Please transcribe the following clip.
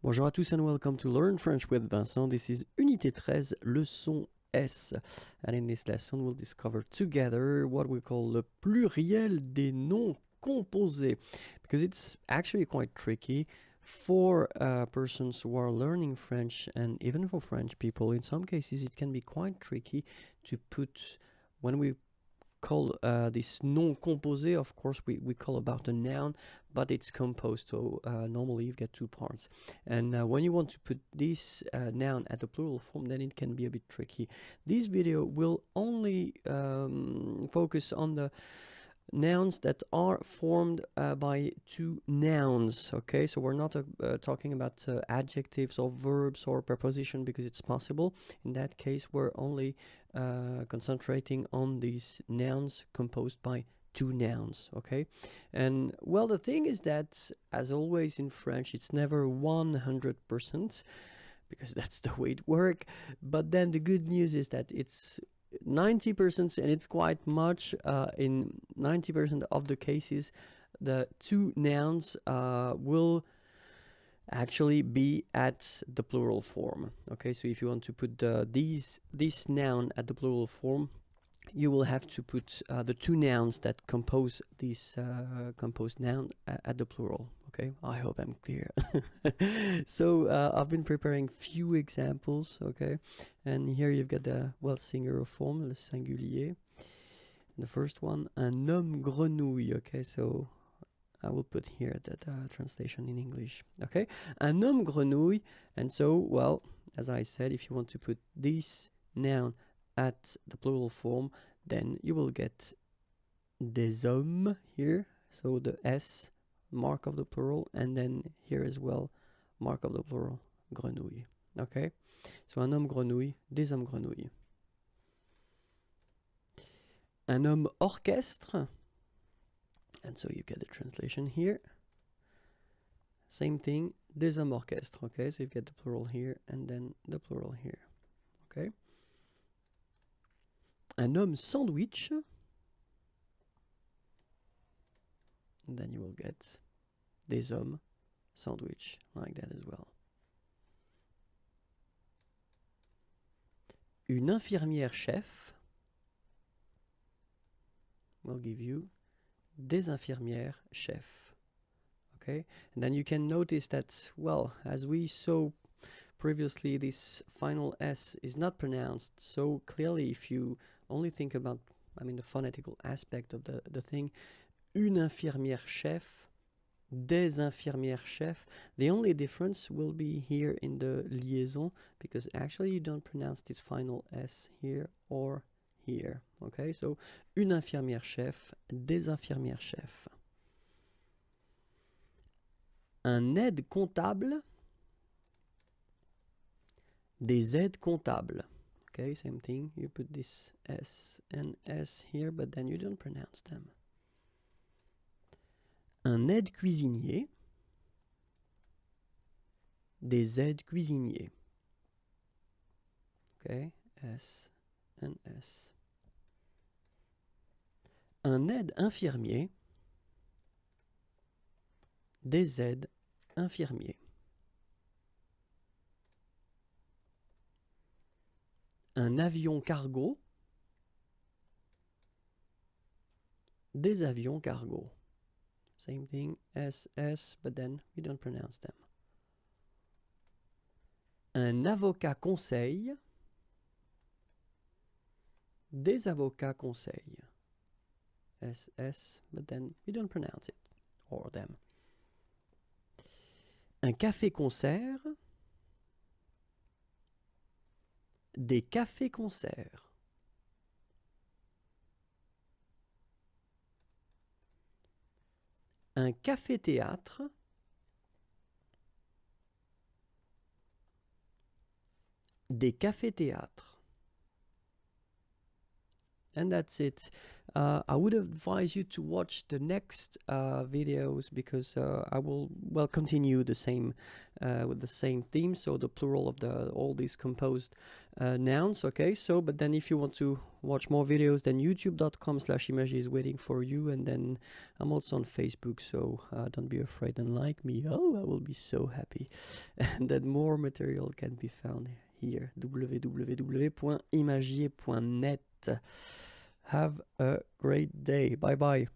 Bonjour à tous and welcome to Learn French with Vincent. This is Unité 13, leçon S. And in this lesson we'll discover together what we call le pluriel des noms composés. Because it's actually quite tricky for persons who are learning French, and even for French people. In some cases it can be quite tricky to put, when we call this non composé, of course we call about a noun, but it's composed, so normally you get two parts. And when you want to put this noun at the plural form, then it can be a bit tricky. This video will only focus on the nouns that are formed by two nouns. Okay, so we're not talking about adjectives or verbs or preposition, because it's possible. In that case, we're only concentrating on these nouns composed by two nouns. Okay, and well, the thing is that, as always in French, it's never 100%, because that's the way it works. But then the good news is that it's 90%, and it's quite much. In 90% of the cases, the two nouns will actually be at the plural form. Okay, so if you want to put this noun at the plural form, you will have to put the two nouns that compose this composed noun at the plural. Okay, I hope I'm clear. So I've been preparing few examples. Okay, and here you've got the singular form, le singulier. And the first one, un homme grenouille. Okay, so I will put here the translation in English. Okay, un homme grenouille. And so, well, as I said, if you want to put this noun at the plural form, then you will get des hommes here, so the S, mark of the plural, and then here as well, mark of the plural, grenouille. Okay, so un homme grenouille, des hommes grenouilles. Un homme orchestre, and so you get the translation here. Same thing, des hommes orchestre. Okay, so you get the plural here and then the plural here. Okay. Un homme sandwich, and then you will get des hommes sandwich, like that as well. Une infirmière chef will give you des infirmières chefs. Okay, and then you can notice that, well, as we saw previously, this final S is not pronounced so clearly. If you only think about, the phonetical aspect of the thing, une infirmière chef, des infirmières chefs, the only difference will be here in the liaison, because actually you don't pronounce this final S here or here. Okay, so une infirmière chef, des infirmières chefs. Un aide comptable, des aides comptables. Okay, same thing, you put this S and S here, but then you don't pronounce them. Un aide cuisinier, des aides cuisiniers. Okay, S and S. Un aide infirmier, des aides infirmiers. Un avion cargo, des avions cargo. Same thing, S, but then we don't pronounce them. Un avocat conseil, des avocats conseils. S, but then we don't pronounce it, or them. Un café-concert, des cafés-concerts. Un café-théâtre, des cafés-théâtres. And that's it. I would advise you to watch the next videos, because I will continue the same with the same theme, so the plural of all these composed nouns. Okay, so but then if you want to watch more videos, then youtube.com/imagier is waiting for you, and then I'm also on Facebook, so don't be afraid and like me. Oh, I will be so happy. And then more material can be found here, www.imagier.net. Have a great day. Bye bye.